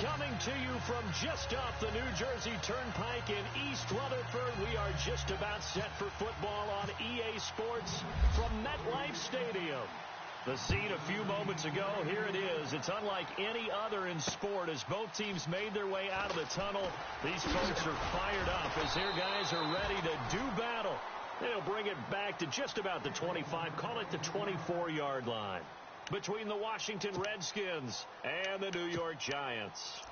Coming to you from just off the New Jersey Turnpike in East Rutherford, we are just about set for football on EA Sports from MetLife Stadium. The scene a few moments ago, here it is. It's unlike any other in sport as both teams made their way out of the tunnel. These folks are fired up as their guys are ready to do battle. They'll bring it back to just about the 25, call it the 24-yard line, between the Washington Redskins and the New York Giants.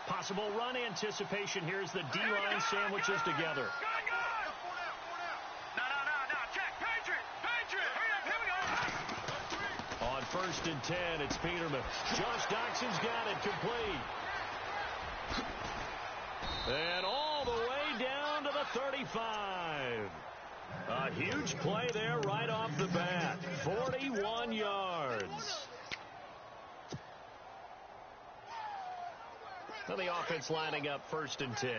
Possible run anticipation. Here's the D-line sandwiches together. On 1st and 10, it's Peterman. Josh Doxson's got it complete. And all the way down to the 35. A huge play there right off the bat. 41 yards. And the offense lining up 1st and 10.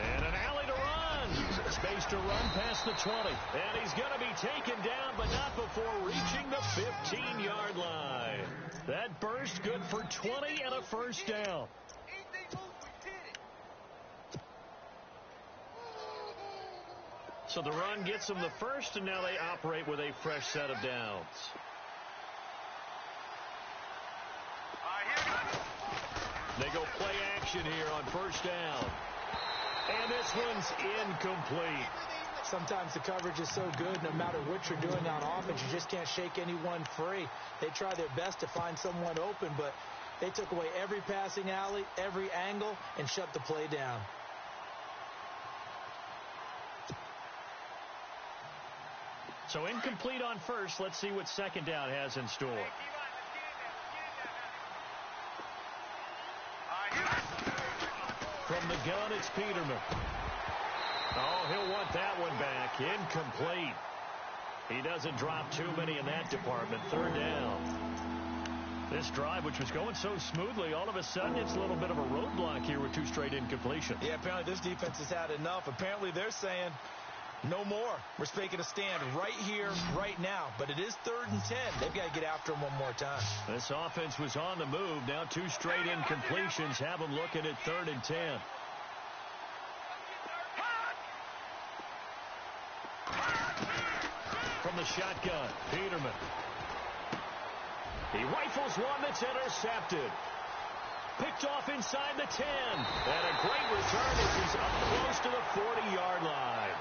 And an alley to run. Space to run past the 20. And he's going to be taken down, but not before reaching the 15-yard line. That burst good for 20 and a first down. So the run gets them the first, and now they operate with a fresh set of downs. They go play action here on 1st down. And this one's incomplete. Sometimes the coverage is so good, no matter what you're doing on offense, you just can't shake anyone free. They try their best to find someone open, but they took away every passing alley, every angle, and shut the play down. So incomplete on 1st. Let's see what 2nd down has in store. From the gun, it's Peterman. Oh, he'll want that one back. Incomplete. He doesn't drop too many in that department. 3rd down. This drive, which was going so smoothly, all of a sudden it's a little bit of a roadblock here with 2 straight incompletions. Yeah, apparently this defense has had enough. Apparently they're saying no more. We're making a stand right here, right now. But it is 3rd and 10. They've got to get after him one more time. This offense was on the move. Now 2 straight incompletions have them looking at 3rd and 10. From the shotgun, Peterman. He rifles one that's intercepted. Picked off inside the 10. And a great return as he's up close to the 40-yard line.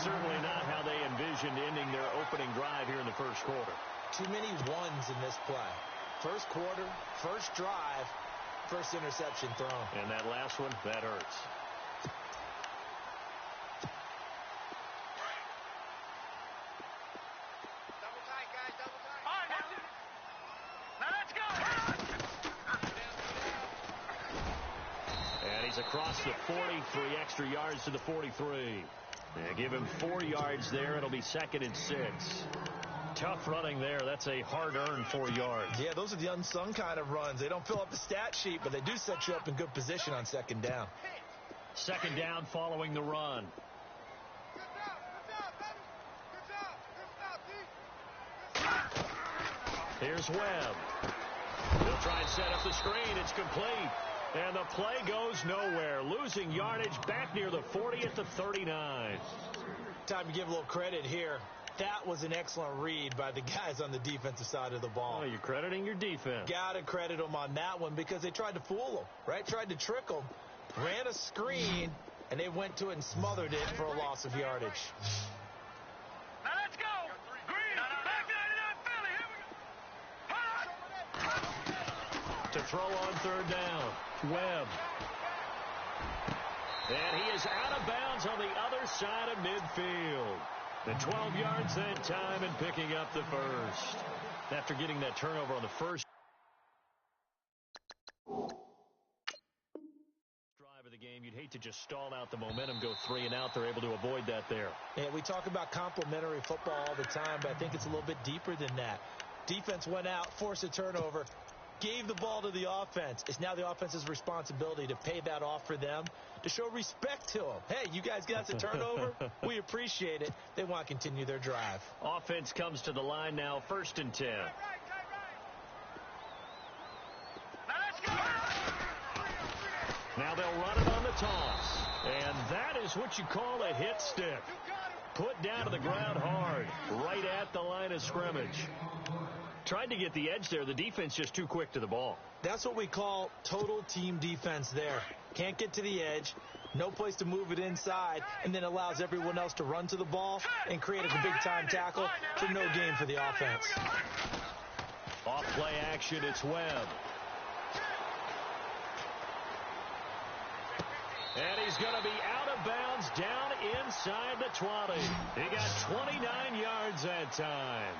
Certainly not how they envisioned ending their opening drive here in the 1st quarter. Too many ones in this play. 1st quarter, 1st drive, 1st interception thrown. And that last one, that hurts. Double tight, guys, double tight. All right, now let's go. And he's across the 40, 3 extra yards to the 43. They give him 4 yards there. It'll be 2nd and 6. Tough running there. That's a hard-earned 4 yards. Yeah, those are the unsung kind of runs. They don't fill up the stat sheet, but they do set you up in good position on 2nd down. 2nd down following the run. Here's Webb. He'll try and set up the screen. It's complete. And the play goes nowhere. Losing yardage back near the 40 at the 39. Time to give a little credit here. That was an excellent read by the guys on the defensive side of the ball. Oh, you're crediting your defense. Got to credit them on that one because they tried to fool them, right? Tried to trick them. Ran a screen, and they went to it and smothered it for a loss of yardage. Now let's go. Green. Back 99 Philly. Here we go. To throw on 3rd down. Webb. And he is out of bounds on the other side of midfield. The 12 yards that time and picking up the first. After getting that turnover on the first. great to just stall out the momentum, go 3 and out. They're able to avoid that there. Yeah, we talk about complementary football all the time, but I think it's a little bit deeper than that. Defense went out, forced a turnover, gave the ball to the offense. It's now the offense's responsibility to pay that off for them, to show respect to them. Hey, you guys got the turnover? We appreciate it. They want to continue their drive. Offense comes to the line now, 1st and 10. Now they'll run it on the toss. And that is what you call a hit stick. Put down to the ground hard, right at the line of scrimmage. Tried to get the edge there. The defense just too quick to the ball. That's what we call total team defense there. Can't get to the edge, no place to move it inside, and then allows everyone else to run to the ball and create a big-time tackle for no gain for the offense. Off play action, it's Webb. And he's going to be out of bounds down inside the 20. He got 29 yards that time.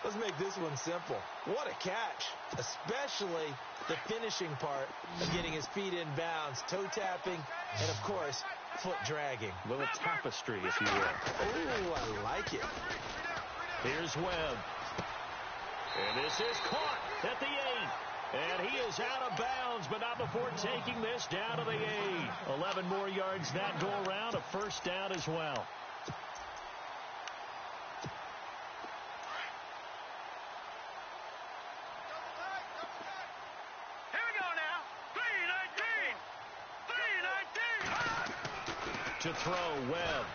Let's make this one simple. What a catch, especially the finishing part of getting his feet in bounds, toe tapping, and, of course, foot dragging. A little tapestry, if you will. Oh, I like it. Here's Webb. And this is caught at the 8. And he is out of bounds, but not before taking this down to the 8. 11 more yards that go around, a first down as well. Here we go now. 3-19. To throw, Webb.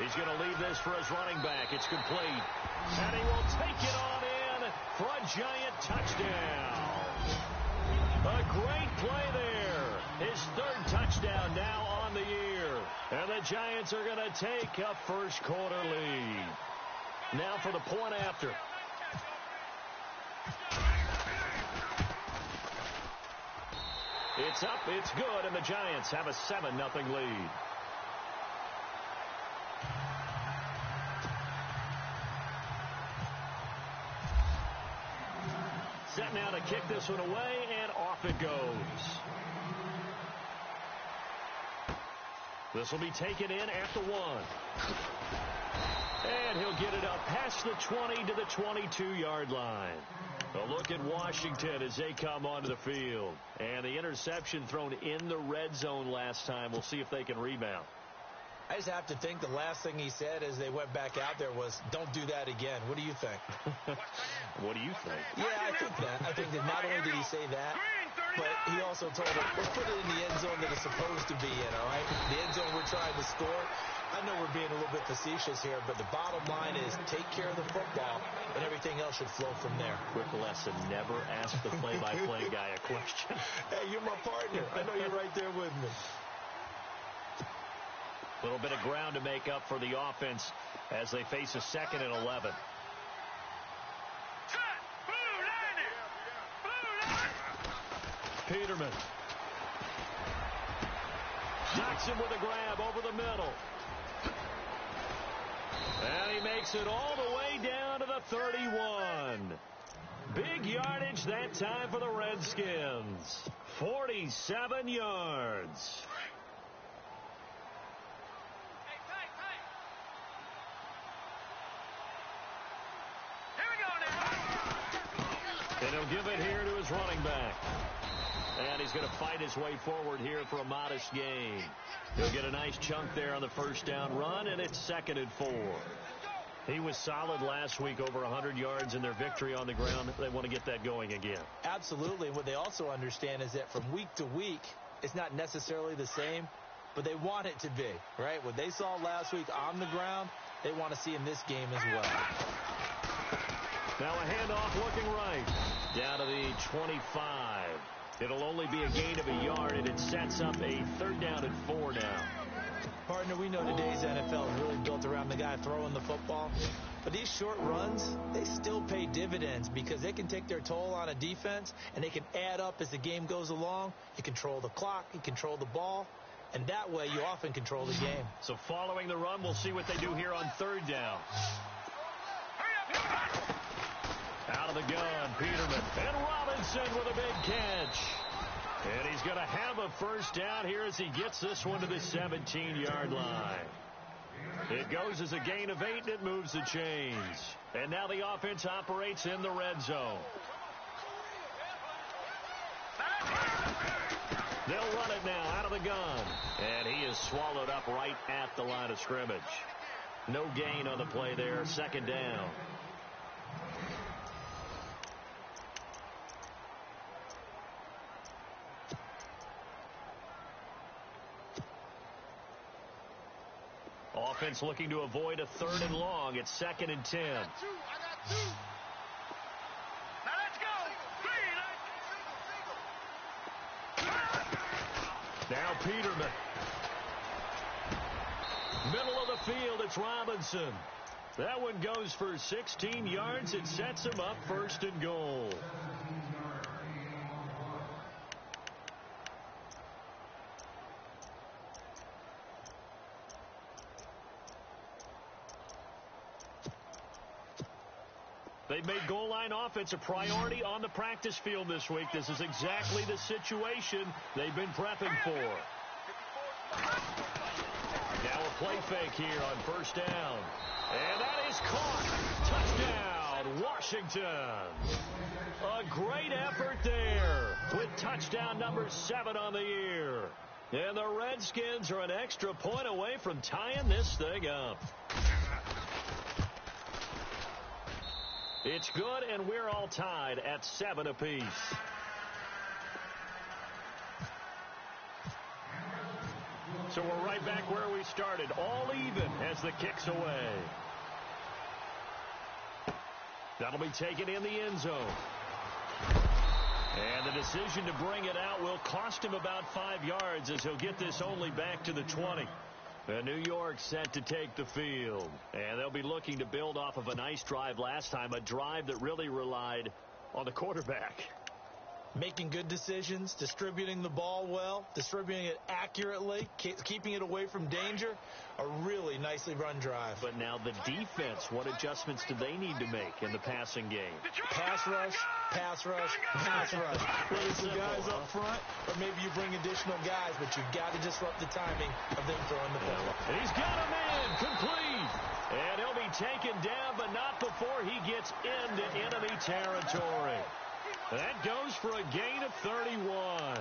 He's going to leave this for his running back. It's complete. And he will take it on in for a giant touchdown. A great play there. His 3rd touchdown now on the year. And the Giants are going to take a first quarter lead. Now for the point after. It's up, it's good, and the Giants have a 7-0 lead. Set now to kick this one away, and off it goes. This will be taken in at the 1. And he'll get it up past the 20 to the 22-yard line. A look at Washington as they come onto the field. And the interception thrown in the red zone last time. We'll see if they can rebound. I just have to think the last thing he said as they went back out there was, don't do that again. What do you think? What do you think? Yeah, I think that. I think that not only did he say that, but he also told him, let's put it in the end zone that it's supposed to be in, all right? The end zone we're trying to score. I know we're being a little bit facetious here, but the bottom line is take care of the football, and everything else should flow from there. Quick lesson, never ask the play-by-play guy a question. Hey, you're my partner. I know you're right there with me. A little bit of ground to make up for the offense as they face a 2nd and 11. Peterman. Jackson with a grab over the middle. And he makes it all the way down to the 31. Big yardage that time for the Redskins. 47 yards. And he'll give it here to his running back. And he's going to fight his way forward here for a modest gain. He'll get a nice chunk there on the first down run, and it's 2nd and 4. He was solid last week, over 100 yards in their victory on the ground. They want to get that going again. Absolutely. What they also understand is that from week to week, it's not necessarily the same, but they want it to be, right? What they saw last week on the ground, they want to see in this game as well. Now a handoff looking right. Down to the 25. It'll only be a gain of a yard, and it sets up a 3rd down and 4 now. Partner, we know today's NFL is really built around the guy throwing the football. But these short runs, they still pay dividends because they can take their toll on a defense, and they can add up as the game goes along. You control the clock, you control the ball, and that way you often control the game. So following the run, we'll see what they do here on 3rd down. Out of the gun, Peterman. And Robinson with a big catch. And he's going to have a first down here as he gets this one to the 17-yard line. It goes as a gain of 8, and it moves the chains. And now the offense operates in the red zone. They'll run it now out of the gun. And he is swallowed up right at the line of scrimmage. No gain on the play there. Second down. Offense looking to avoid a 3rd and long. It's 2nd and 10. I got two. Now let's go. Now Peterman. Middle of the field, it's Robinson. That one goes for 16 yards. It sets him up 1st and goal. They've made goal line offense a priority on the practice field this week. This is exactly the situation they've been prepping for. Now a play fake here on 1st down. And that is caught. Touchdown, Washington. A great effort there with touchdown number 7 on the year. And the Redskins are an extra point away from tying this thing up. It's good, and we're all tied at 7 apiece. So we're right back where we started, all even as the kick's away. That'll be taken in the end zone. And the decision to bring it out will cost him about 5 yards as he'll get this only back to the 20. And New York set to take the field. And they'll be looking to build off of a nice drive last time, a drive that really relied on the quarterback. Making good decisions, distributing the ball well, distributing it accurately, keeping it away from danger. A really nicely run drive. But now the defense, what adjustments do they need to make in the passing game? Pass rush, pass rush, pass rush. Whether some guys up front, or maybe you bring additional guys, but you've got to disrupt the timing of them throwing the ball. And he's got a man, complete. And he'll be taken down, but not before he gets into enemy territory. That goes for a gain of 31.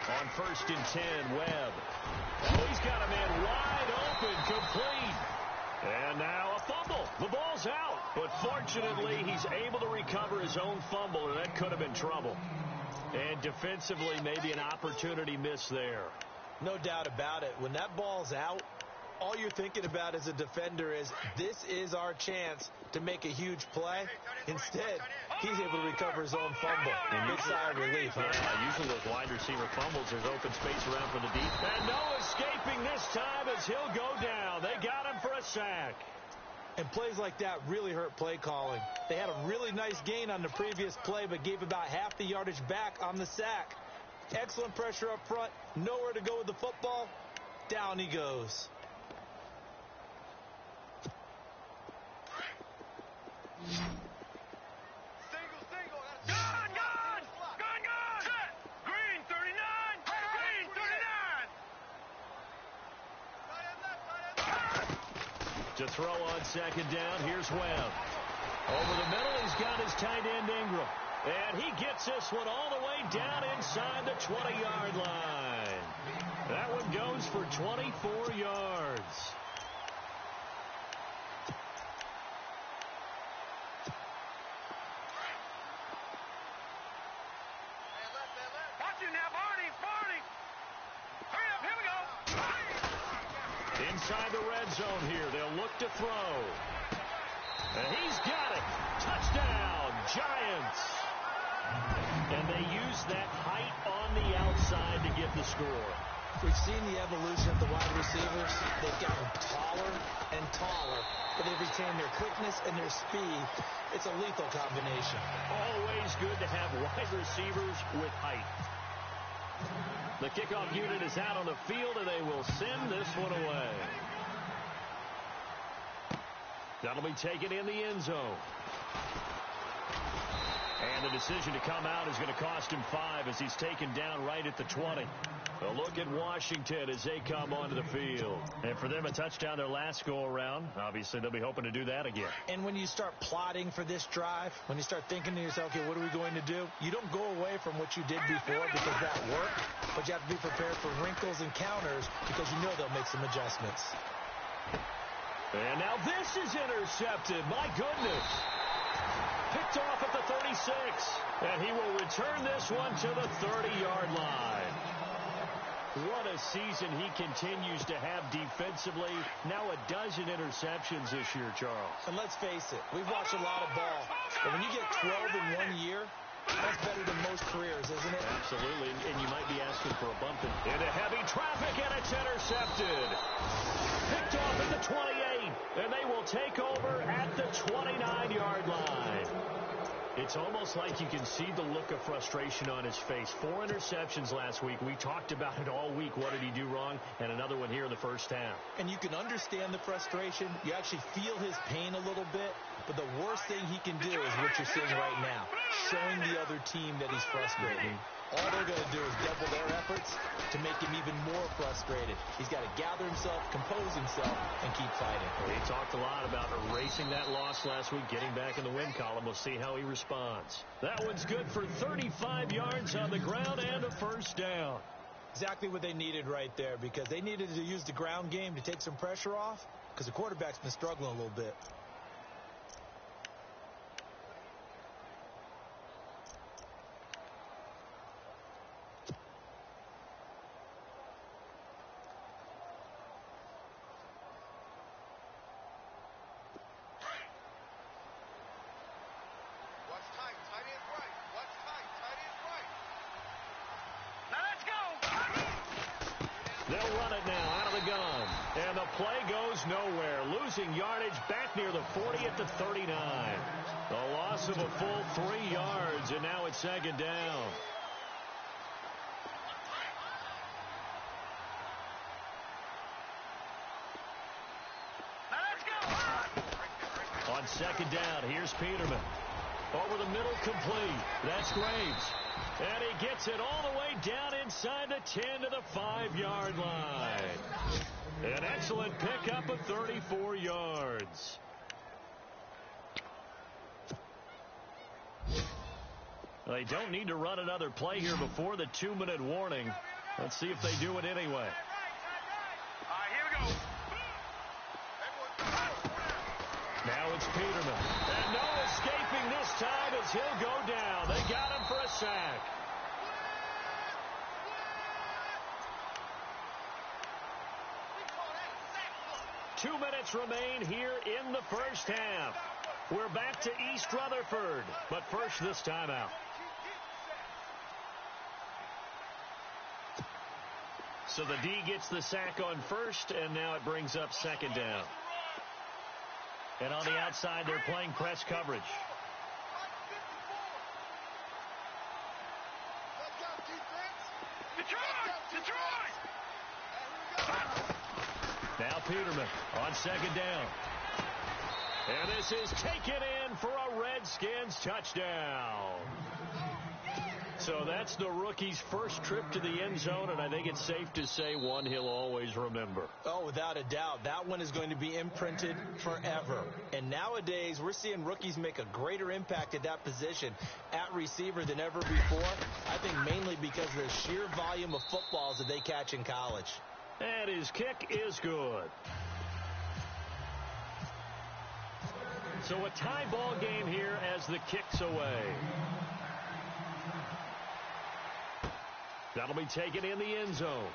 On 1st and 10, Webb. Oh, he's got a man wide open, complete. And now a fumble. The ball's out. But fortunately, he's able to recover his own fumble, or that could have been trouble. And defensively, maybe an opportunity missed there. No doubt about it. When that ball's out, all you're thinking about as a defender is, this is our chance to make a huge play. Instead, he's able to recover his own fumble. Big sigh of relief. Yeah, usually those wide receiver fumbles, there's open space around for the deep. And no escaping this time as he'll go down. They got him for a sack. And plays like that really hurt play calling. They had a really nice gain on the previous play, but gave about half the yardage back on the sack. Excellent pressure up front. Nowhere to go with the football. Down he goes. To throw on 2nd down, here's Webb. Over the middle, he's got his tight end Ingram. And he gets this one all the way down inside the 20-yard line. That one goes for 24 yards. Watch you now, Barney. Hurry up, here we go. Inside the red zone here, they'll look to throw. And he's got it. Touchdown, Giants. And they use that height on the outside to get the score. We've seen the evolution of the wide receivers. They've gotten taller and taller, but they've retained their quickness and their speed. It's a lethal combination. Always good to have wide receivers with height. The kickoff unit is out on the field, and they will send this one away. That'll be taken in the end zone. And the decision to come out is going to cost him 5 as he's taken down right at the 20. A look at Washington as they come onto the field. And for them, a touchdown their last go-around. Obviously, they'll be hoping to do that again. And when you start plotting for this drive, when you start thinking to yourself, okay, what are we going to do? You don't go away from what you did before because that worked, but you have to be prepared for wrinkles and counters because you know they'll make some adjustments. And now this is intercepted. My goodness. Picked off at the 36. And he will return this one to the 30-yard line. What a season he continues to have defensively. Now a dozen interceptions this year, Charles. And let's face it, we've watched a lot of ball. But when you get 12 in 1 year, that's better than most careers, isn't it? Absolutely, and you might be asking for a bump into heavy traffic, and it's intercepted. Picked off at the 28, and they will take over at the 29-yard line. It's almost like you can see the look of frustration on his face. 4 interceptions last week. We talked about it all week. What did he do wrong? And another one here in the first half. And you can understand the frustration. You actually feel his pain a little bit. But the worst thing he can do is what you're seeing right now, showing the other team that he's frustrated. All they're going to do is double their efforts to make him even more frustrated. He's got to gather himself, compose himself, and keep fighting. Well, he talked a lot about erasing that loss last week, getting back in the win column. We'll see how he responds. That one's good for 35 yards on the ground and a first down. Exactly what they needed right there, because they needed to use the ground game to take some pressure off, because the quarterback's been struggling a little bit. They'll run it now out of the gun. And the play goes nowhere. Losing yardage back near the 40 at the 39. A loss of a full 3 yards, and now it's second down. On second down, here's Peterman. Over the middle, complete. That's Graves. And he gets it all the way down inside the 10 to the 5-yard line. An excellent pickup of 34 yards. They don't need to run another play here before the 2-minute warning. Let's see if they do it anyway. All right, here we go. Now it's Peterman. And no escaping this time as he'll go down. They got him for a sack. Two minutes remain here in the first half. We're back to East Rutherford. But first, this timeout. So the D gets the sack on first, and now it brings up second down. And on the outside, they're playing press coverage. Now Peterman on second down. And this is taken in for a Redskins touchdown. So that's the rookie's first trip to the end zone, and I think it's safe to say one he'll always remember. Oh, without a doubt. That one is going to be imprinted forever. And nowadays, we're seeing rookies make a greater impact at that position at receiver than ever before. I think mainly because of the sheer volume of footballs that they catch in college. And his kick is good. So a tie ball game here as the kick's away. That'll be taken in the end zone.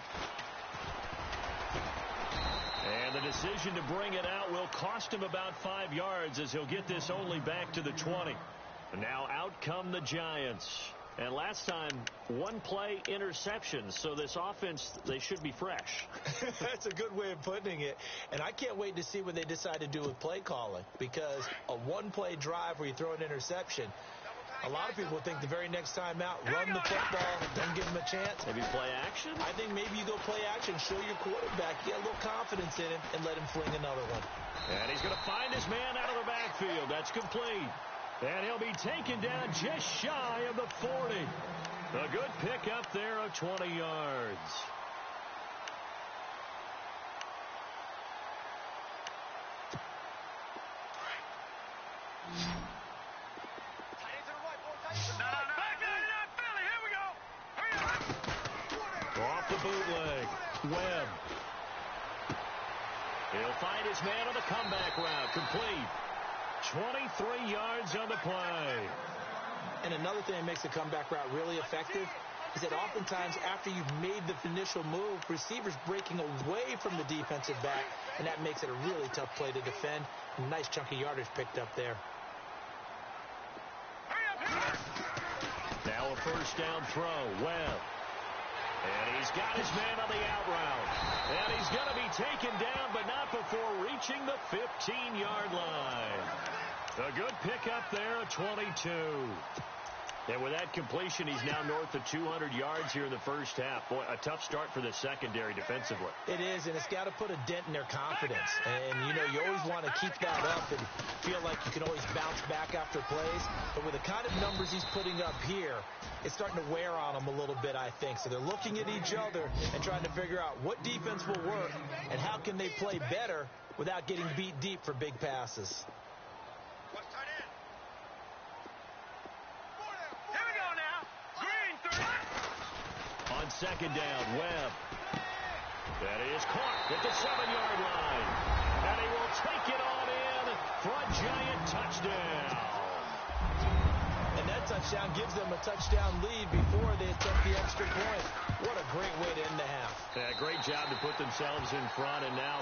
And the decision to bring it out will cost him about 5 yards as he'll get this only back to the 20. And now out come the Giants. And last time, one play interception. So this offense, they should be fresh. That's a good way of putting it. And I can't wait to see what they decide to do with play calling, because a one-play drive where you throw an interception, a lot of people think the very next time out, run the football, don't give them a chance. Maybe play action? I think maybe you go play action, show your quarterback, get a little confidence in him, and let him fling another one. And he's going to find his man out of the backfield. That's complete. And he'll be taken down just shy of the 40. A good pickup there of 20 yards. Off the bootleg. Webb. He'll find his man on the comeback route. Complete. 23 yards on the play. And another thing that makes the comeback route really effective is that oftentimes after you've made the initial move, receivers breaking away from the defensive back, and that makes it a really tough play to defend. Nice chunk of yardage picked up there. Now a first down throw. Webb. And he's got his man on the out route. And he's going to be taken down, but not before reaching the 15-yard line. A good pickup there at 22. And with that completion, he's now north of 200 yards here in the first half. Boy, a tough start for the secondary defensively. It is, and it's got to put a dent in their confidence. And, you know, you always want to keep that up and feel like you can always bounce back after plays. But with the kind of numbers he's putting up here, it's starting to wear on them a little bit, I think. So they're looking at each other and trying to figure out what defense will work and how can they play better without getting beat deep for big passes. On second down, Webb. That is caught at the 7-yard line. And he will take it on in for a giant touchdown. And that touchdown gives them a touchdown lead before they attempt the extra point. What a great way to end the half. Yeah, great job to put themselves in front. And now,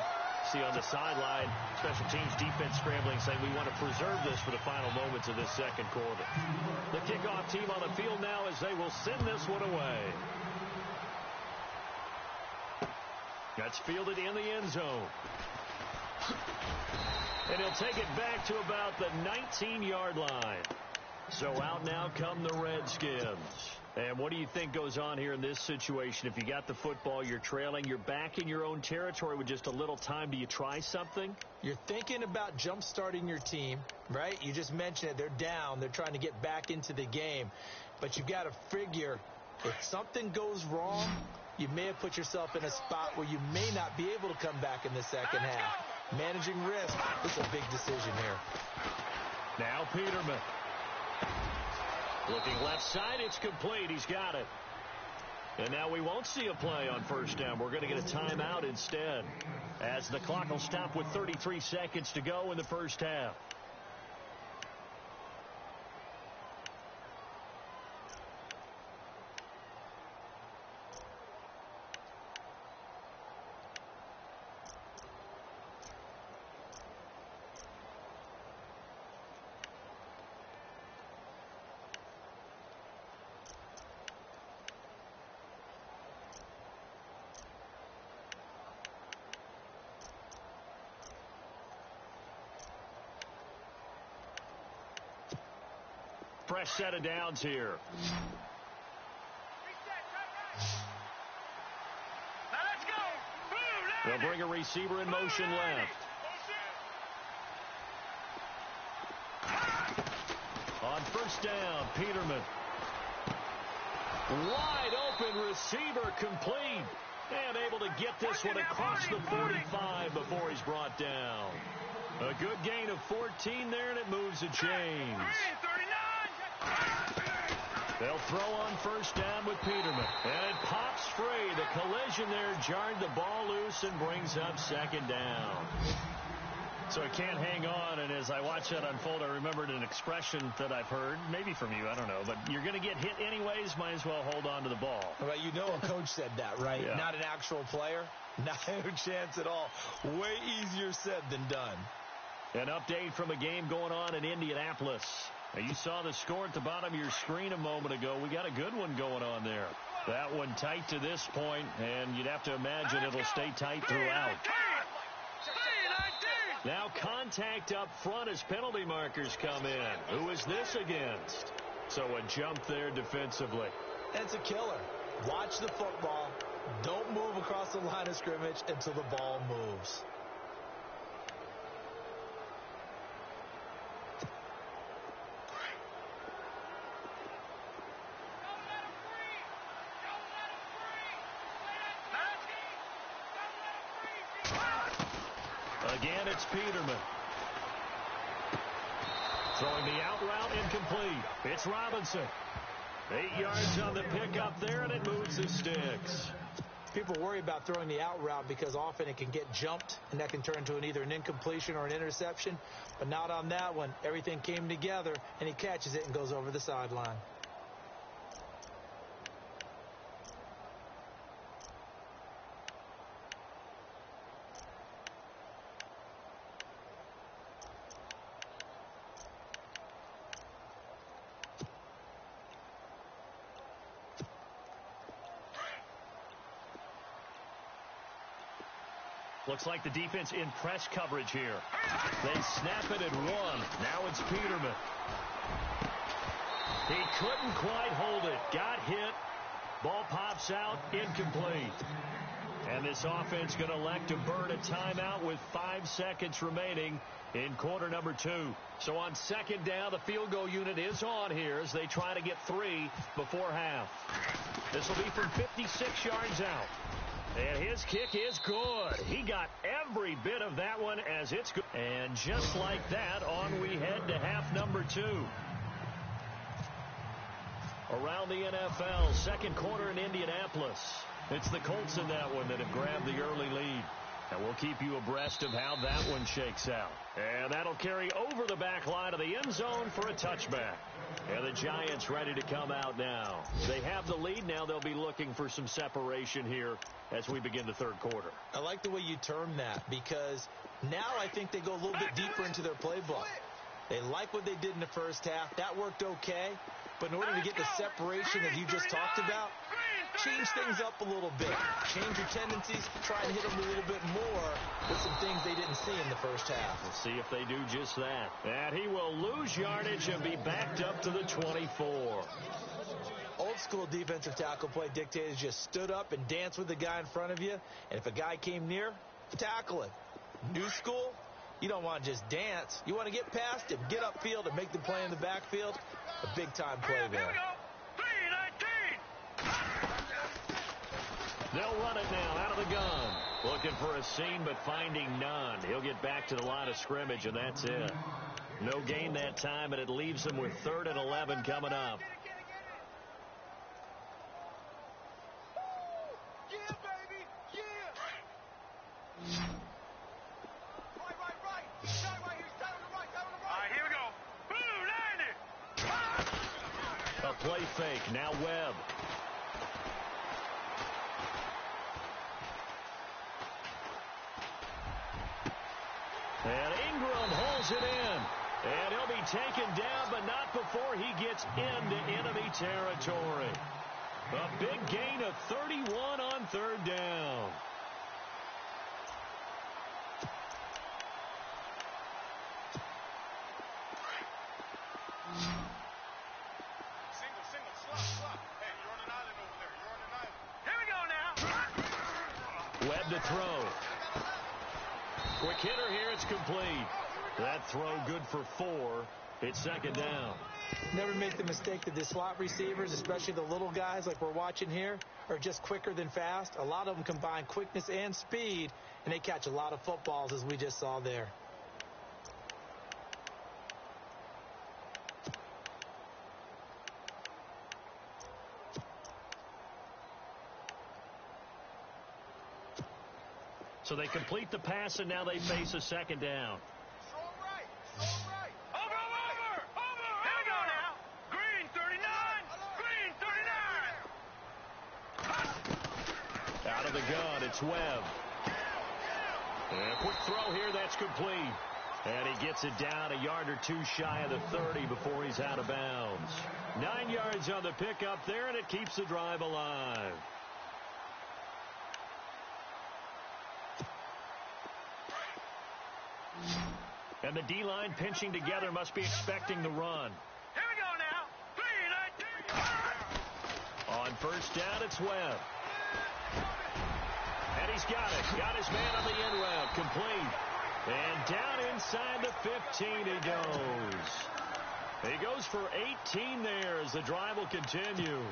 see on the sideline, special teams defense scrambling, saying we want to preserve this for the final moments of this second quarter. The kickoff team on the field now as they will send this one away. That's fielded in the end zone. And he'll take it back to about the 19-yard line. So out now come the Redskins. And what do you think goes on here in this situation? If you got the football, you're trailing, you're back in your own territory with just a little time. Do you try something? You're thinking about jump-starting your team, right? You just mentioned it. They're down. They're trying to get back into the game. But you've got to figure if something goes wrong, you may have put yourself in a spot where you may not be able to come back in the second half. Managing risk is a big decision here. Now Peterman. Looking left side, it's complete. He's got it. And now we won't see a play on first down. We're going to get a timeout instead, as the clock will stop with 33 seconds to go in the first half. Fresh set of downs here. They'll bring a receiver in motion left. On first down, Peterman. Wide open receiver, complete. And able to get this one across the 45 before he's brought down. A good gain of 14 there, and it moves the chains. They'll throw on first down with Peterman. And it pops free. The collision there jarred the ball loose and brings up second down. So it can't hang on, and as I watch that unfold, I remembered an expression that I've heard, maybe from you, I don't know, but you're going to get hit anyways, might as well hold on to the ball. Well, you know a coach said that, right? Yeah. Not an actual player. Not a chance at all. Way easier said than done. An update from a game going on in Indianapolis. Now, you saw the score at the bottom of your screen a moment ago. We got a good one going on there. That one tight to this point, and you'd have to imagine it'll stay tight throughout. Now contact up front as penalty markers come in. Who is this against? So a jump there defensively. It's a killer. Watch the football. Don't move across the line of scrimmage until the ball moves. Again, it's Peterman. Throwing the out route incomplete. It's Robinson. 8 yards on the pickup there, and it moves the sticks. People worry about throwing the out route because often it can get jumped, and that can turn into either an incompletion or an interception. But not on that one. Everything came together, and he catches it and goes over the sideline. Looks like the defense in press coverage here. They snap it at 1. Now it's Peterman. He couldn't quite hold it. Got hit. Ball pops out. Incomplete. And this offense going to elect to burn a timeout with 5 seconds remaining in quarter number 2. So on second down, the field goal unit is on here as they try to get 3 before half. This will be from 56 yards out. And his kick is good. He got every bit of that one as it's good. And just like that, on we head to half number 2. Around the NFL, second quarter in Indianapolis. It's the Colts in that one that have grabbed the early lead. And we'll keep you abreast of how that one shakes out. And that'll carry over the back line of the end zone for a touchback. And the Giants ready to come out now. They have the lead. Now they'll be looking for some separation here as we begin the third quarter. I like the way you term that because now I think they go a little bit deeper into their playbook. They like what they did in the first half. That worked okay. But in order to get the separation that you just talked about, change things up a little bit. Change your tendencies. Try and hit them a little bit more with some things they didn't see in the first half. We'll see if they do just that. And he will lose yardage and be backed up to the 24. Old school defensive tackle play dictators just stood up and danced with the guy in front of you. And if a guy came near, tackle him. New school, you don't want to just dance. You want to get past him, get upfield, and make the play in the backfield. A big-time play there. They'll run it now out of the gun. Looking for a seam, but finding none. He'll get back to the line of scrimmage, and that's it. No gain that time, and it leaves them with 3rd and 11 coming up. Yeah, baby, yeah. Right. Shot right here. Shot on the right. All right, here we go. Boom, landed. A play fake. Now Webb. And Ingram holds it in. And he'll be taken down, but not before he gets into enemy territory. A big gain of 31 on 3rd down. Single, slop. Hey, you're on an island over there. You're on an island. Here we go now. Webb to throw. Quick hitter here. It's complete. That throw good for 4. It's 2nd down. Never make the mistake that the slot receivers, especially the little guys like we're watching here, are just quicker than fast. A lot of them combine quickness and speed, and they catch a lot of footballs, as we just saw there. So they complete the pass, and now they face a 2nd down. Throw right. Over. Here we go now. Green 39. Out of the gun, it's Webb. And a quick throw here, that's complete. And he gets it down a yard or two shy of the 30 before he's out of bounds. 9 yards on the pickup there, and it keeps the drive alive. And the D-line pinching together must be expecting the run. Here we go now. 3, 9, 2. On first down, it's Webb. And he's got it. Got his man on the end route. Complete. And down inside the 15 he goes. He goes for 18 there as the drive will continue.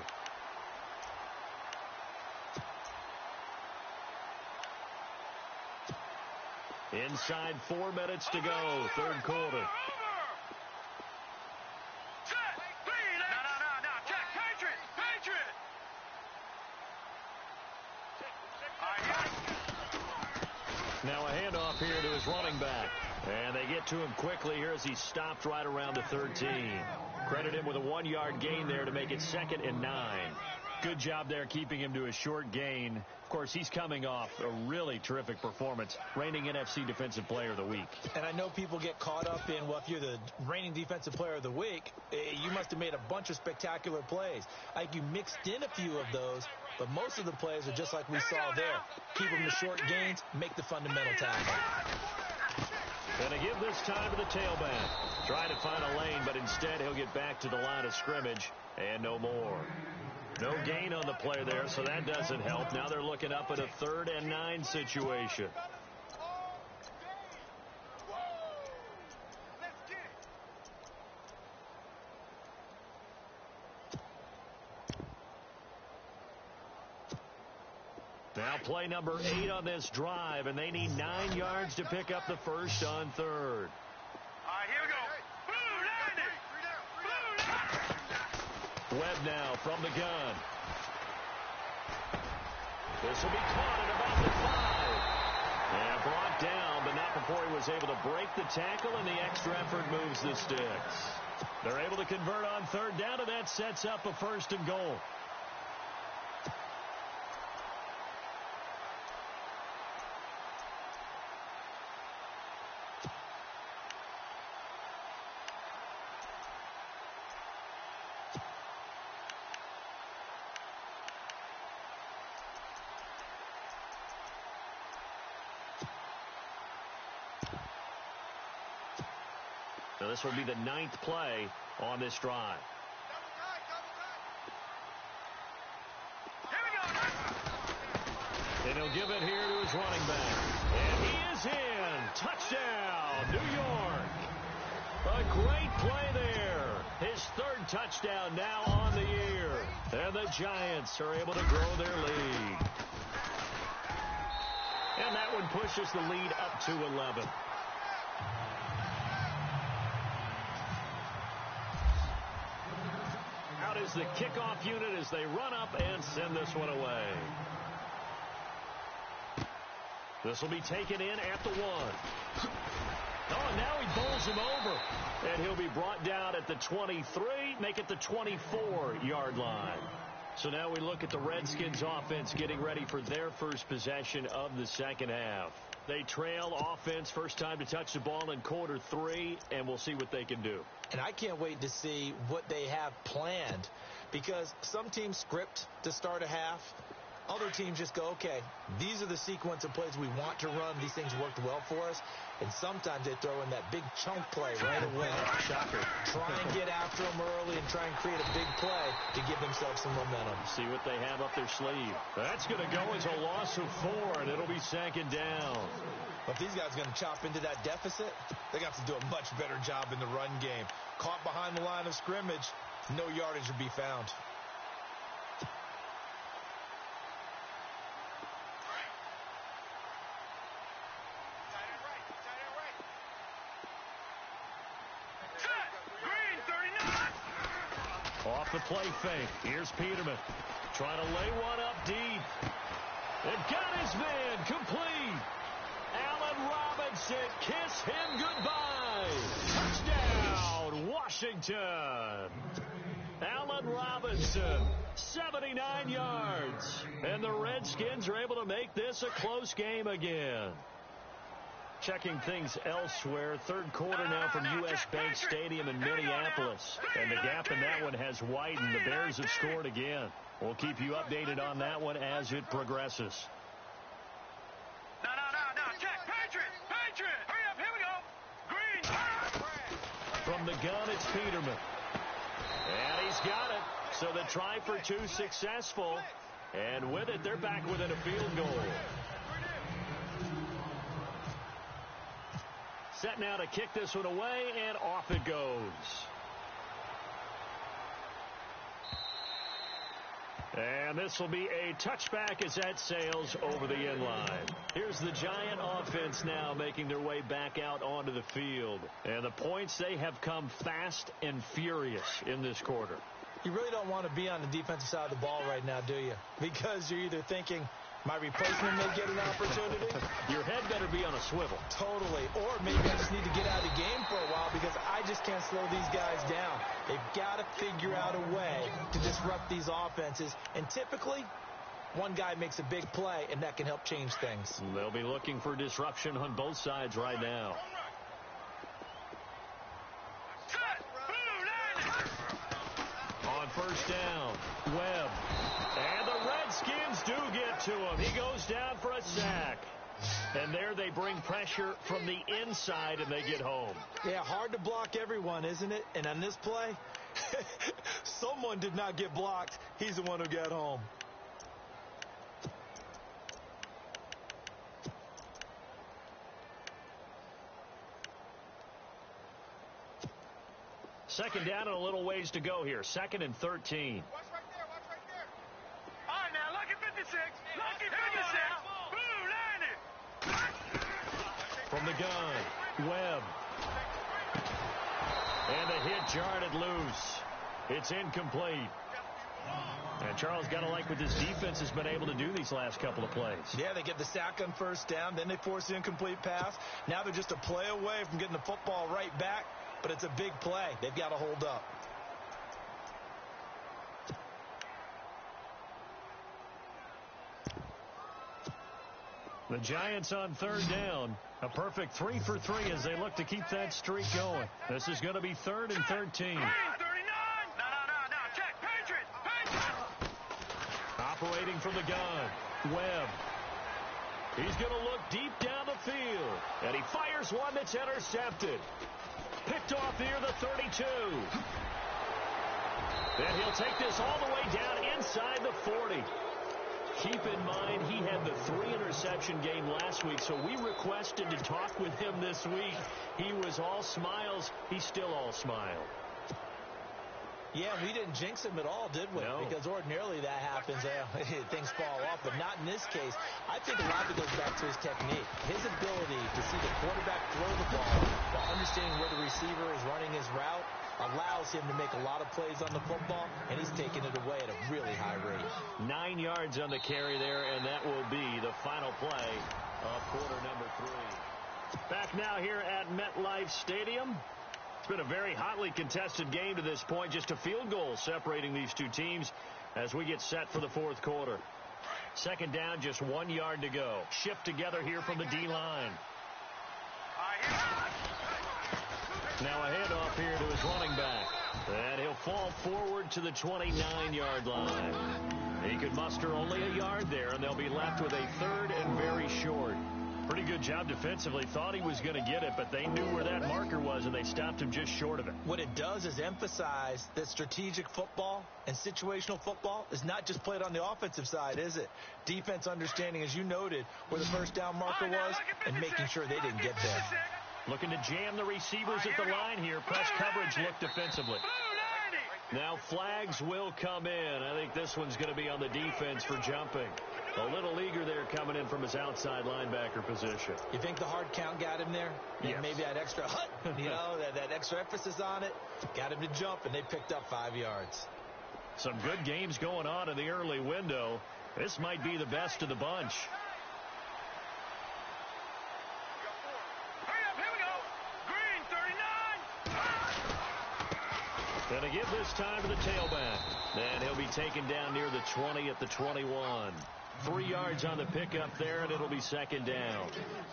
Inside 4 minutes to go, third quarter. Now a handoff here to his running back. And they get to him quickly here as he stopped right around the 13. Credit him with a 1-yard gain there to make it 2nd and 9. Good job there keeping him to a short gain. Of course, he's coming off a really terrific performance, reigning NFC Defensive Player of the Week. And I know people get caught up in, well, if you're the reigning Defensive Player of the Week, you must have made a bunch of spectacular plays. Like you mixed in a few of those, but most of the plays are just like we saw there. Keep them to short gains, make the fundamental tackle. Going to give this time to the tailback. Trying to find a lane, but instead he'll get back to the line of scrimmage and no more. No gain on the play there, so that doesn't help. Now they're looking up at a 3rd and 9 situation. Now play number 8 on this drive, and they need 9 yards to pick up the first on 3rd. All right, here we go. Webb now from the gun. This will be caught at about the 5. And brought down, but not before he was able to break the tackle, and the extra effort moves the sticks. They're able to convert on 3rd down, and that sets up a 1st and goal. So this will be the 9th play on this drive. And he'll give it here to his running back. And he is in. Touchdown, New York. A great play there. His 3rd touchdown now on the year. And the Giants are able to grow their lead. And that one pushes the lead up to 11. Out is the kickoff unit as they run up and send this one away. This will be taken in at the 1. Oh, and now he bowls him over. And he'll be brought down at the 23, make it the 24-yard line. So now we look at the Redskins offense getting ready for their first possession of the second half. They trail offense, first time to touch the ball in quarter 3, and we'll see what they can do. And I can't wait to see what they have planned, because some teams script to start a half. Other teams just go, okay, these are the sequence of plays we want to run. These things worked well for us. And sometimes they throw in that big chunk play right away. Shocker. Try and get after them early and try and create a big play to give themselves some momentum. See what they have up their sleeve. That's going to go as a loss of 4, and it'll be 2nd down. But if these guys are going to chop into that deficit, they got to do a much better job in the run game. Caught behind the line of scrimmage, no yardage would be found. Off the play fake. Here's Peterman. Trying to lay one up deep. It got his man complete. Allen Robinson, kiss him goodbye. Touchdown, Washington. Allen Robinson, 79 yards. And the Redskins are able to make this a close game again. Checking things elsewhere. Third quarter now from U.S. Bank Stadium in Minneapolis. And the gap in that one has widened. The Bears have scored again. We'll keep you updated on that one as it progresses. No. Check. Patriot. Hurry up. Here we go. Green. From the gun, it's Peterman. And he's got it. So the try for two successful. And with it, they're back within a field goal. Set now to kick this one away, and off it goes. And this will be a touchback as that sails over the end line. Here's the Giant offense now making their way back out onto the field. And the points, they have come fast and furious in this quarter. You really don't want to be on the defensive side of the ball right now, do you? Because you're either thinking, my replacement may get an opportunity. Your head better be on a swivel. Totally. Or maybe I just need to get out of the game for a while because I just can't slow these guys down. They've got to figure out a way to disrupt these offenses. And typically, one guy makes a big play, and that can help change things. They'll be looking for disruption on both sides right now. On first down, Webb. And the Redskins do get to him. He goes down for a sack. And there they bring pressure from the inside, and they get home. Yeah, hard to block everyone, isn't it? And on this play, someone did not get blocked. He's the one who got home. Second down and a little ways to go here. 2nd and 13. Watch right there. All right, now, lucky 56. Lucky 56. Boo, line it. From the gun, Webb. And the hit jarred it loose. It's incomplete. And Charles, got to like what this defense has been able to do these last couple of plays. Yeah, they get the sack on first down, then they force the incomplete pass. Now they're just a play away from getting the football right back. But it's a big play. They've got to hold up. The Giants on third down. A perfect 3 for 3 as they look to keep that streak going. This is going to be 3rd and 13. 39. No. Check. Patriot. Operating from the gun, Webb. He's going to look deep down the field. And he fires one that's intercepted. Picked off near the 32. Then he'll take this all the way down inside the 40. Keep in mind, he had the 3-interception game last week, so we requested to talk with him this week. He was all smiles. He's still all smile. Yeah, we didn't jinx him at all, did we? No. Because ordinarily that happens. Things fall off, but not in this case. I think a lot of it goes back to his technique. His ability to see the quarterback throw the ball while understanding where the receiver is running his route allows him to make a lot of plays on the football, and he's taking it away at a really high rate. 9 yards on the carry there, and that will be the final play of quarter number 3. Back now here at MetLife Stadium. It's been a very hotly contested game to this point. Just a field goal separating these two teams as we get set for the fourth quarter. Second down, just 1 yard to go. Shift together here from the D-line. Now a handoff here to his running back. And he'll fall forward to the 29-yard line. He could muster only a yard there, and they'll be left with a 3rd and very short. Pretty good job defensively. Thought he was going to get it, but they knew where that marker was, and they stopped him just short of it. What it does is emphasize that strategic football and situational football is not just played on the offensive side, is it? Defense understanding, as you noted, where the first down marker was and making sure they didn't get there. Looking to jam the receivers at the line here. Press coverage look defensively. Now flags will come in. I think this one's going to be on the defense for jumping. A little eager there coming in from his outside linebacker position. You think the hard count got him there? Yes. Maybe that extra hut, that extra emphasis on it, got him to jump, and they picked up 5 yards. Some good games going on in the early window. This might be the best of the bunch. Going to give this time to the tailback. And he'll be taken down near the 20 at the 21. 3 yards on the pickup there, and it'll be second down.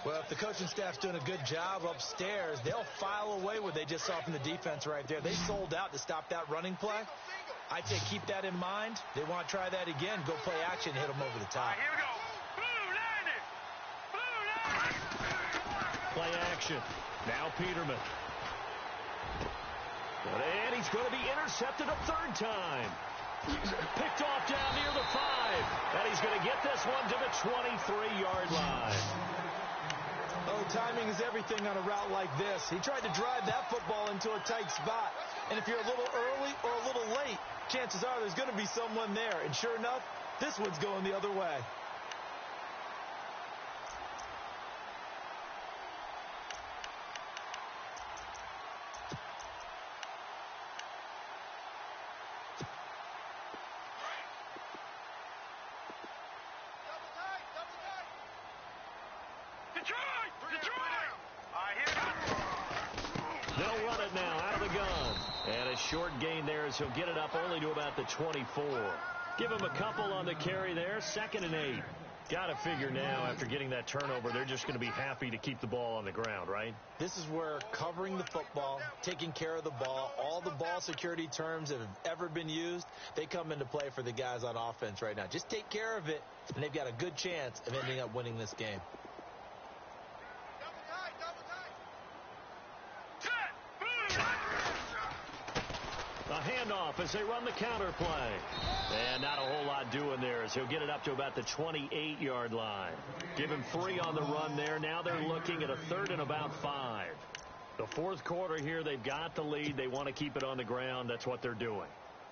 Well, if the coaching staff's doing a good job upstairs, they'll file away what they just saw from the defense right there. They sold out to stop that running play. I'd say keep that in mind. They want to try that again. Go play action, hit them over the top. Here we go. Play action. Now Peterman. And he's going to be intercepted a third time. Picked off down near the 5. And he's going to get this one to the 23-yard line. Oh, timing is everything on a route like this. He tried to drive that football into a tight spot. And if you're a little early or a little late, chances are there's going to be someone there. And sure enough, this one's going the other way. They'll run it now out of the gun. And a short gain there as he'll get it up only to about the 24. Give him a couple on the carry there. 2nd and 8. Got to figure now after getting that turnover, they're just going to be happy to keep the ball on the ground, right? This is where covering the football, taking care of the ball, all the ball security terms that have ever been used, they come into play for the guys on offense right now. Just take care of it, and they've got a good chance of ending up winning this game. A handoff as they run the counter play. And not a whole lot doing there as he'll get it up to about the 28-yard line. Give him 3 on the run there. Now they're looking at a 3rd and about 5. The 4th quarter here, they've got the lead. They want to keep it on the ground. That's what they're doing.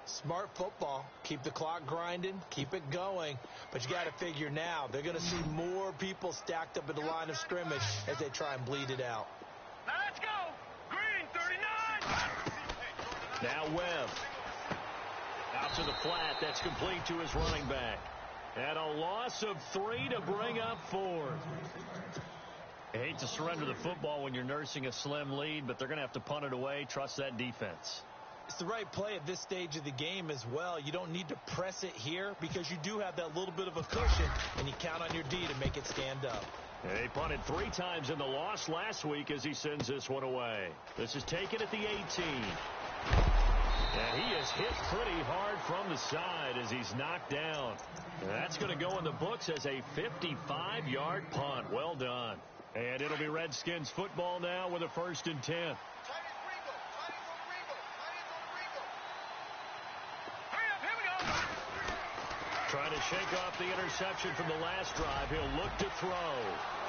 Smart football. Keep the clock grinding. Keep it going. But you got to figure now, they're going to see more people stacked up at the line of scrimmage as they try and bleed it out. Now let's go. Green, 39. Now Webb. Out to the flat. That's complete to his running back. And a loss of 3 to bring up 4th. I hate to surrender the football when you're nursing a slim lead, but they're going to have to punt it away. Trust that defense. It's the right play at this stage of the game as well. You don't need to press it here because you do have that little bit of a cushion, and you count on your D to make it stand up. They punted 3 times in the loss last week as he sends this one away. This is taken at the 18. And he is hit pretty hard from the side as he's knocked down. And that's going to go in the books as a 55-yard punt. Well done. And it'll be Redskins football now with a 1st and 10. Trying to shake off the interception from the last drive. He'll look to throw.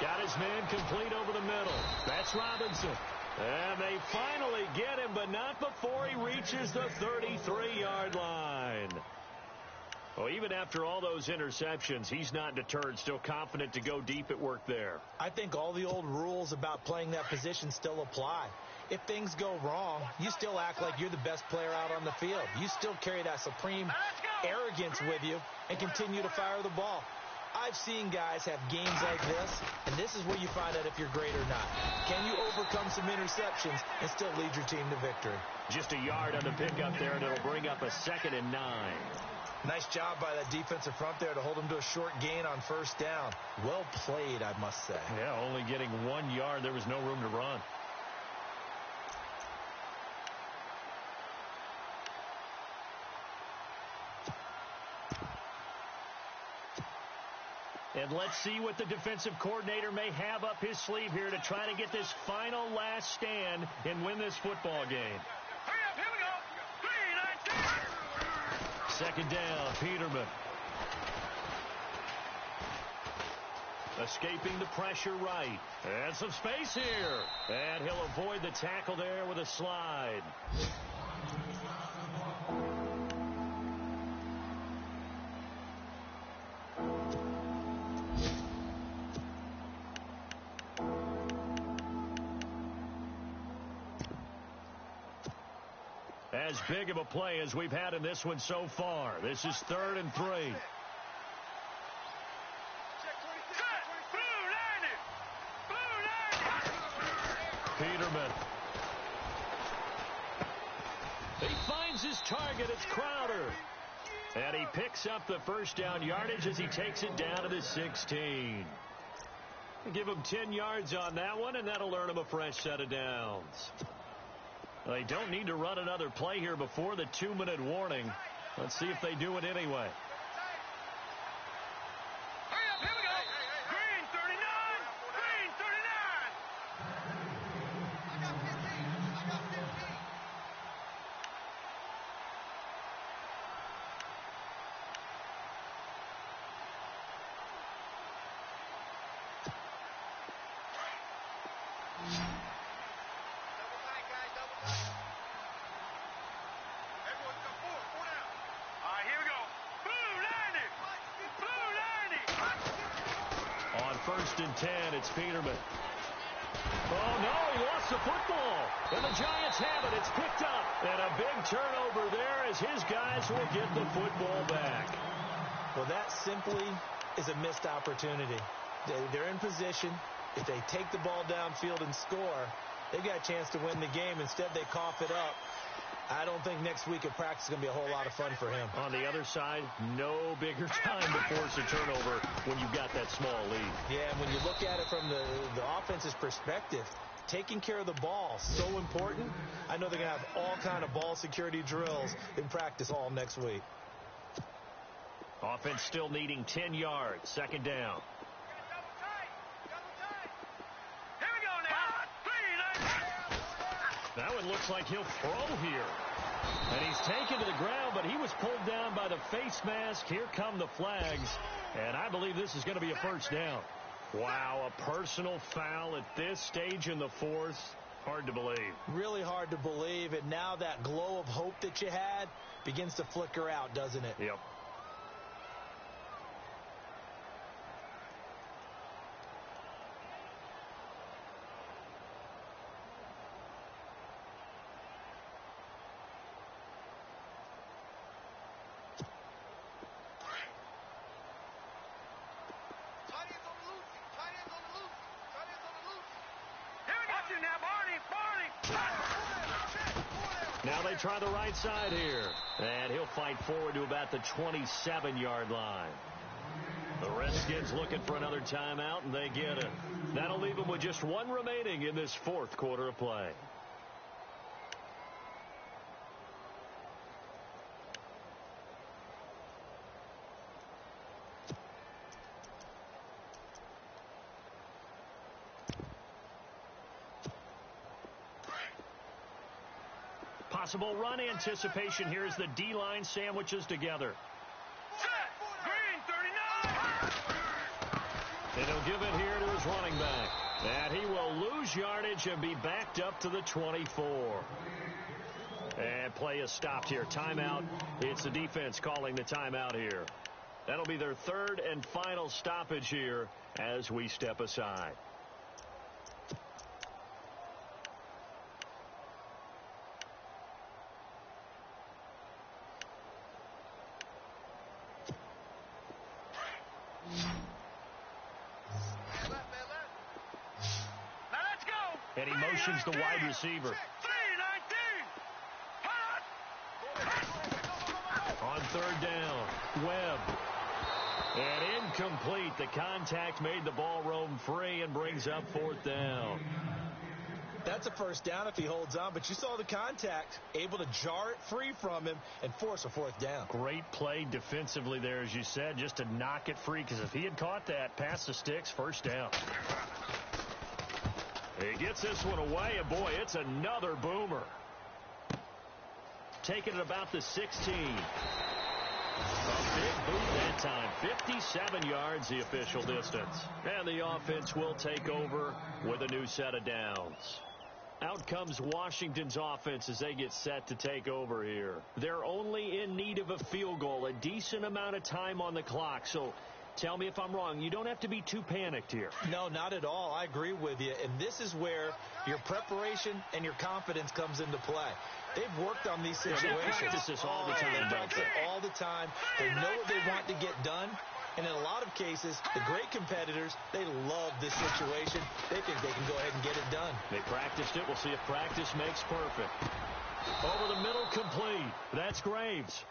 Got his man complete over the middle. That's Robinson. And they finally get him, but not before he reaches the 33-yard line. Well, even after all those interceptions, he's not deterred, still confident to go deep at work there. I think all the old rules about playing that position still apply. If things go wrong, you still act like you're the best player out on the field. You still carry that supreme arrogance with you and continue to fire the ball. I've seen guys have games like this, and this is where you find out if you're great or not. Can you overcome some interceptions and still lead your team to victory? Just a yard on the pickup there, and it'll bring up a 2nd and 9. Nice job by that defensive front there to hold him to a short gain on 1st down. Well played, I must say. Yeah, only getting 1 yard. There was no room to run. And let's see what the defensive coordinator may have up his sleeve here to try to get this final last stand and win this football game. Hurry up, here we go. 3, 19. 2nd down, Peterman. Escaping the pressure right. And some space here. And he'll avoid the tackle there with a slide. As big of a play as we've had in this one so far. This is 3rd and 3. Peterman. He finds his target. It's Crowder. And he picks up the first down yardage as he takes it down to the 16. Give him 10 yards on that one, and that'll earn him a fresh set of downs. They don't need to run another play here before the 2-minute warning. Let's see if they do it anyway. Here we go. Green 39. Green 39. I got 15. Double tight, guys. Double tight. Everyone come forward. 4 down. All right, here we go. Blue 90. Blue 90. On 1st and 10, it's Peterman. Oh, no, he lost the football. And the Giants have it. It's picked up. And a big turnover there as his guys will get the football back. Well, that simply is a missed opportunity. They're in position. If they take the ball downfield and score, they've got a chance to win the game. Instead, they cough it up. I don't think next week at practice is going to be a whole lot of fun for him. On the other side, no bigger time to force a turnover when you've got that small lead. Yeah, and when you look at it from the offense's perspective, taking care of the ball, so important. I know they're going to have all kind of ball security drills in practice all next week. Offense still needing 10 yards. 2nd down. That one looks like he'll throw here. And he's taken to the ground, but he was pulled down by the face mask. Here come the flags. And I believe this is going to be a first down. Wow, a personal foul at this stage in the 4th. Hard to believe. Really hard to believe. And now that glow of hope that you had begins to flicker out, doesn't it? Yep. Now they try the right side here. And he'll fight forward to about the 27-yard line. The Redskins looking for another timeout, and they get it. That'll leave them with just one remaining in this 4th quarter of play. Possible run anticipation here as the D-line sandwiches together. Set. Green 39. And he'll give it here to his running back. And he will lose yardage and be backed up to the 24. And play is stopped here. Timeout. It's the defense calling the timeout here. That'll be their 3rd and final stoppage here as we step aside. And he motions the wide receiver. 3-19. On 3rd down, Webb. And incomplete. The contact made the ball roam free and brings up 4th down. That's a first down if he holds on, but you saw the contact, able to jar it free from him and force a 4th down. Great play defensively there, as you said, just to knock it free, because if he had caught that, past the sticks, first down. He gets this one away, and boy, it's another boomer. Taking it about the 16. A big boot that time. 57 yards the official distance. And the offense will take over with a new set of downs. Out comes Washington's offense as they get set to take over here. They're only in need of a field goal, a decent amount of time on the clock. So tell me if I'm wrong. You don't have to be too panicked here. No, not at all. I agree with you. And this is where your preparation and your confidence comes into play. They've worked on these situations. They practice this all the time. They practice it all the time. They know what they want to get done. And in a lot of cases, the great competitors, they love this situation. They think they can go ahead and get it done. They practiced it. We'll see if practice makes perfect. Over the middle, complete. That's Graves.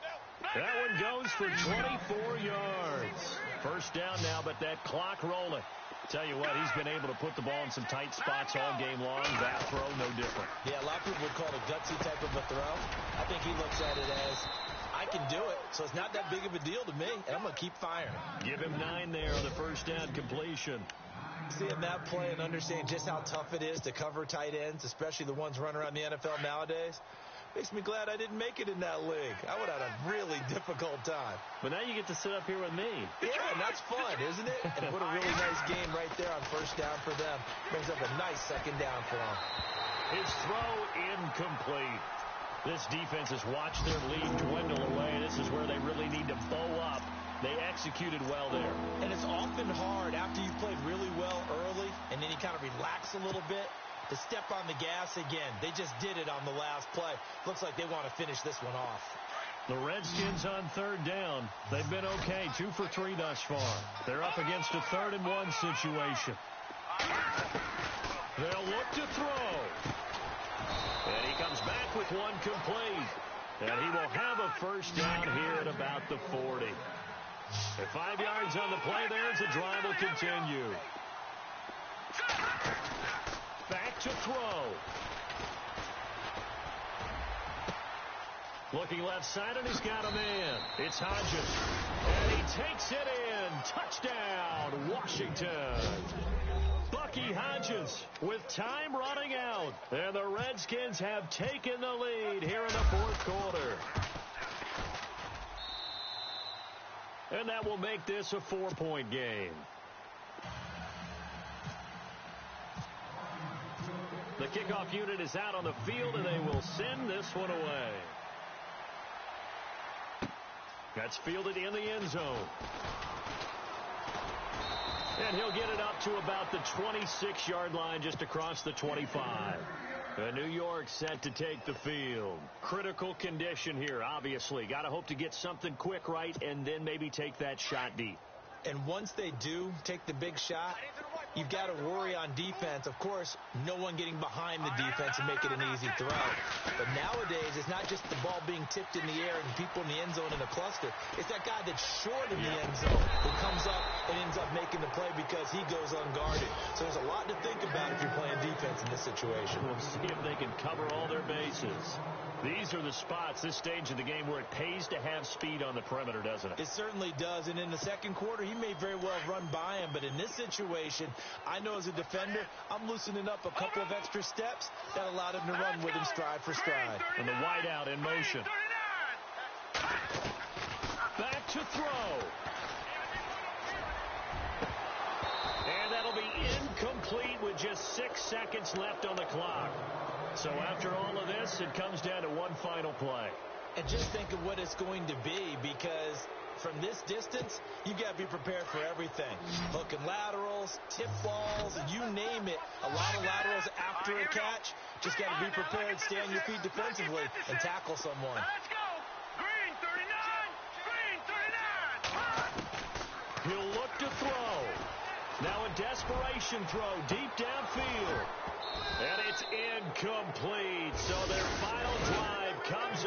That one goes for 24 yards. First down now, but that clock rolling. Tell you what, he's been able to put the ball in some tight spots all game long. That throw, no different. Yeah, a lot of people would call it a gutsy type of a throw. I think he looks at it as, I can do it, so it's not that big of a deal to me, and I'm going to keep firing. Give him 9 there on the first down completion. Seeing that play and understanding just how tough it is to cover tight ends, especially the ones running around the NFL nowadays, makes me glad I didn't make it in that league. I would have had a really difficult time. But now you get to sit up here with me. Yeah, and that's fun, isn't it? And what a really nice game right there on first down for them. Brings up a nice second down for them. His throw incomplete. This defense has watched their lead dwindle away. This is where they really need to bow up. They executed well there. And it's often hard after you've played really well early and then you kind of relax a little bit to step on the gas again. They just did it on the last play. Looks like they want to finish this one off. The Redskins on third down. They've been okay, 2 for 3 thus far. They're up against a 3rd and 1 situation. They'll look to throw. And he comes back with one complete. And he will have a first down here at about the 40. At 5 yards on the play there as the drive will continue. Back to throw. Looking left side, and he's got a man. It's Hodges. And he takes it in. Touchdown, Washington. Bucky Hodges with time running out. And the Redskins have taken the lead here in the 4th quarter. And that will make this a 4-point game. The kickoff unit is out on the field, and they will send this one away. That's fielded in the end zone. And he'll get it up to about the 26-yard line, just across the 25. New York set to take the field. Critical condition here, obviously. Got to hope to get something quick right and then maybe take that shot deep. And once they do take the big shot, you've got to worry on defense. Of course, no one getting behind the defense and make it an easy throw. But nowadays, it's not just the ball being tipped in the air and people in the end zone in a cluster. It's that guy that's short in the end zone who comes up and ends up making the play because he goes unguarded. So there's a lot to think about if you're playing defense in this situation. We'll see if they can cover all their bases. These are the spots, this stage of the game, where it pays to have speed on the perimeter, doesn't it? It certainly does. And in the second quarter, he may very well run by him. But in this situation, I know as a defender, I'm loosening up a couple of extra steps that allowed him to run with him stride for stride. And the wideout in motion. Back to throw. And that'll be incomplete with just 6 seconds left on the clock. So after all of this, it comes down to one final play. And just think of what it's going to be, because from this distance, you got to be prepared for everything. Hook and laterals, tip balls, you name it. A lot of laterals after a catch. Just got to be prepared, stay on your feet defensively, and tackle someone. Let's go. Green 39. Green 39. He'll look to throw. Now a desperation throw deep downfield. And it's incomplete. So their final drive comes